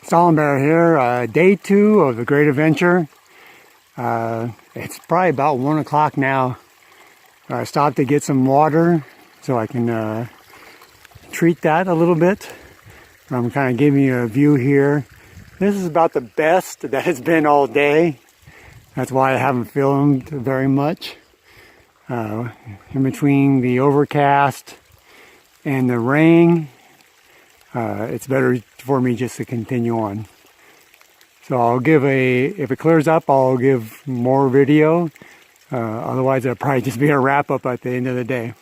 Bear here, day 2 of the Great Adventure. It's probably about 1 o'clock now. I stopped to get some water so I can treat that a little bit. I'm kind of giving you a view here. This is about the best that it's been all day. That's why I haven't filmed very much. In between the overcast and the rain, it's better for me just to continue on. So I'll give if it clears up, I'll give more video. Otherwise, it'll probably just be a wrap up at the end of the day.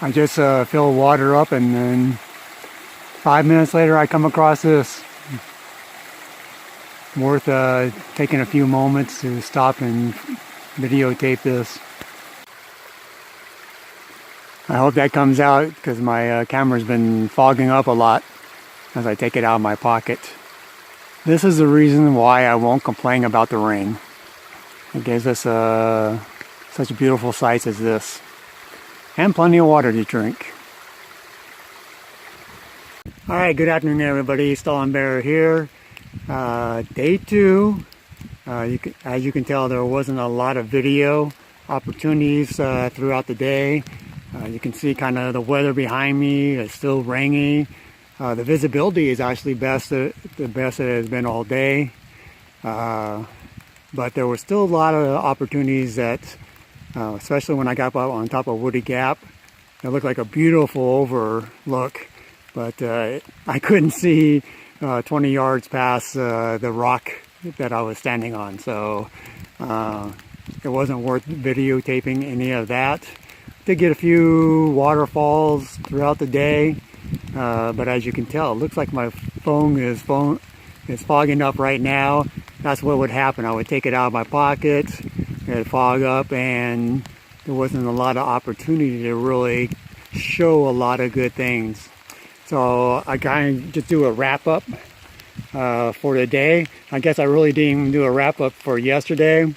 I just fill water up, and then 5 minutes later I come across this. Worth taking a few moments to stop and videotape this. I hope that comes out because my camera's been fogging up a lot as I take it out of my pocket. This is the reason why I won't complain about the rain. It gives us such beautiful sights as this. And plenty of water to drink. Alright, good afternoon everybody. Bear here. Day 2. As you can tell, there wasn't a lot of video opportunities throughout the day. You can see kind of the weather behind me. It's still rainy. The visibility is actually the best it has been all day. But there were still a lot of opportunities that, especially when I got up on top of Woody Gap, it looked like a beautiful overlook. But I couldn't see 20 yards past the rock that I was standing on. So it wasn't worth videotaping any of that. Did get a few waterfalls throughout the day, but as you can tell, it looks like my phone is fogging up right now. That's what would happen. I would take it out of my pocket, it'd fog up, and there wasn't a lot of opportunity to really show a lot of good things. So I kind of just do a wrap up for the day. I guess I really didn't even do a wrap up for yesterday.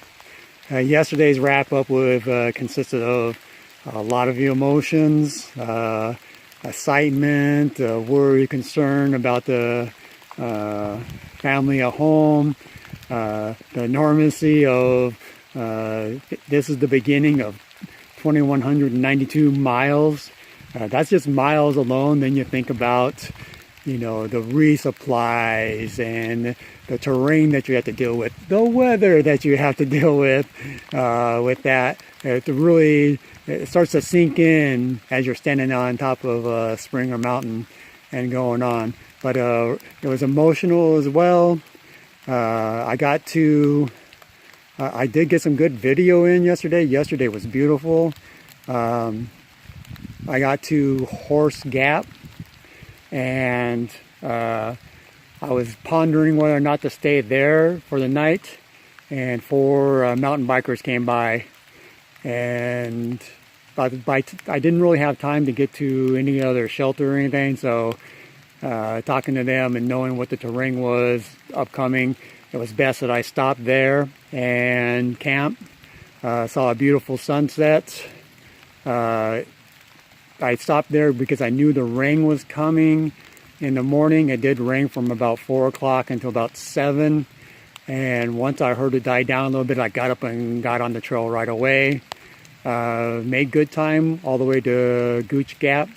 Yesterday's wrap up would have consisted of a lot of emotions, excitement, worry, concern about the family at home, the enormity of this is the beginning of 2,192 miles. That's just miles alone. Then you think about, the resupplies and the terrain that you have to deal with, the weather that you have to deal with that. It starts to sink in as you're standing on top of Springer Mountain and going on. But it was emotional as well. I did get some good video in yesterday. Yesterday was beautiful. I got to Horse Gap, and I was pondering whether or not to stay there for the night, and 4 mountain bikers came by, and I didn't really have time to get to any other shelter or anything, so talking to them and knowing what the terrain was upcoming, it was best that I stopped there and camp. Saw a beautiful sunset. I stopped there because I knew the rain was coming in the morning. It did rain from about 4 o'clock until about 7. And once I heard it die down a little bit, I got up and got on the trail right away. Made good time all the way to Gooch Gap.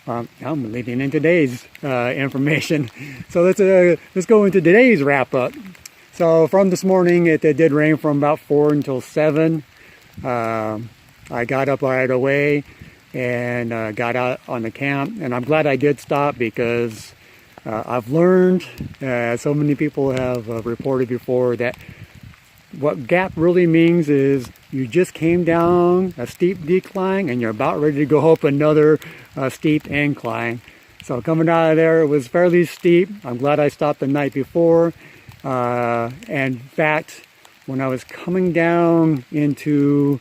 I'm leading in today's information. So let's go into today's wrap up. So from this morning, it did rain from about 4 until 7. I got up right away and got out on the camp, and I'm glad I did stop because I've learned, so many people have reported before, that what gap really means is you just came down a steep decline and you're about ready to go up another steep incline. So coming out of there, it was fairly steep. I'm glad I stopped the night before. And in fact, when I was coming down into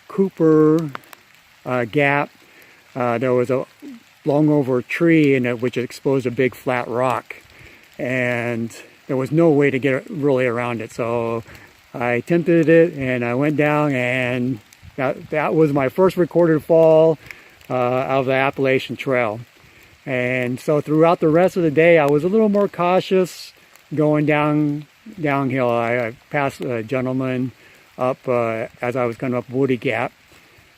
Cooper Gap, there was a long over tree in it which exposed a big flat rock, and there was no way to get really around it. So I attempted it and I went down, and that was my first recorded fall of the Appalachian Trail. And so throughout the rest of the day, I was a little more cautious going downhill. I passed a gentleman up as I was coming up Woody Gap,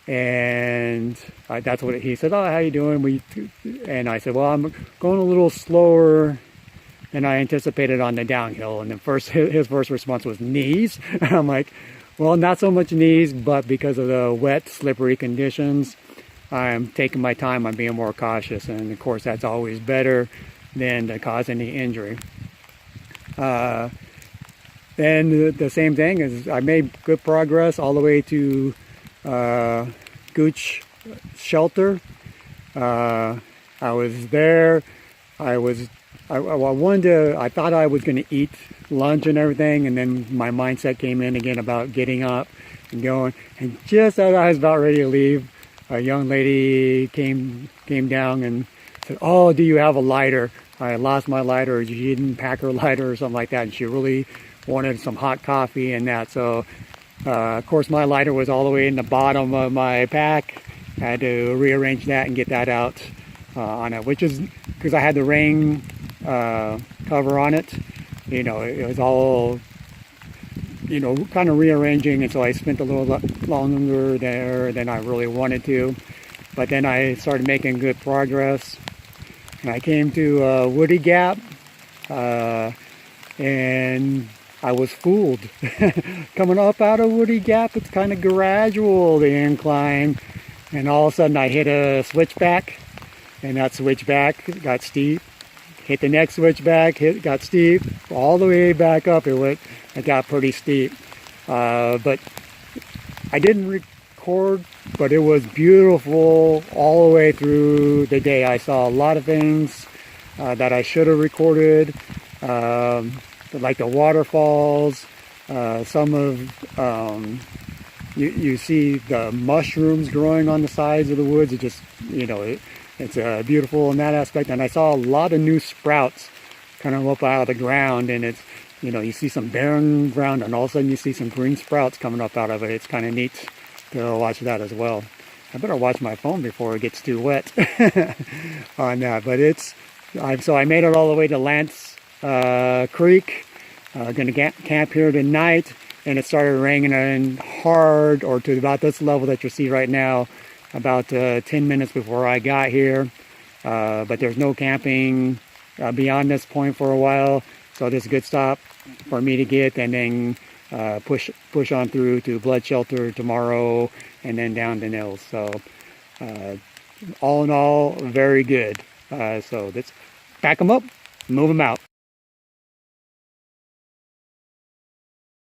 and that's what he said. Oh, how you doing? And I said, well, I'm going a little slower than I anticipated on the downhill. And then his first response was knees. And I'm like, well, not so much knees, but because of the wet, slippery conditions, I'm taking my time. I'm being more cautious, and of course, that's always better than to cause any injury. Then the same thing is I made good progress all the way to Gooch Shelter. I was there. I thought I was going to eat lunch and everything, and then my mindset came in again about getting up and going. And just as I was about ready to leave, a young lady came down and said, "Oh, do you have a lighter?" I lost my lighter, or she didn't pack her lighter or something like that, and she really wanted some hot coffee and that. So, of course, my lighter was all the way in the bottom of my pack. I had to rearrange that and get that out on it, which is because I had the rain cover on it. You know, it was all, you know, kind of rearranging, and so I spent a little longer there than I really wanted to. But then I started making good progress, and I came to Woody Gap, and I was fooled. Coming up out of Woody Gap, it's kind of gradual, the incline, and all of a sudden I hit a switchback, and that switchback got steep. Hit the next switchback, got steep, all the way back up it got pretty steep. But I didn't record, but it was beautiful all the way through the day. I saw a lot of things that I should have recorded, like the waterfalls, some of, you see the mushrooms growing on the sides of the woods. It just, you know, it's beautiful in that aspect. And I saw a lot of new sprouts kind of up out of the ground, and it's, you know, you see some barren ground and all of a sudden you see some green sprouts coming up out of it. It's kind of neat to watch that as well. I better watch my phone before it gets too wet on that. But so I made it all the way to Lance Creek. Gonna camp here tonight, and it started raining hard, or to about this level that you see right now, about 10 minutes before I got here. But there's no camping beyond this point for a while, so this is a good stop for me to get, and then push on through to Blood Shelter tomorrow, and then down to Nils. So all in all, very good. So let's pack them up, move them out.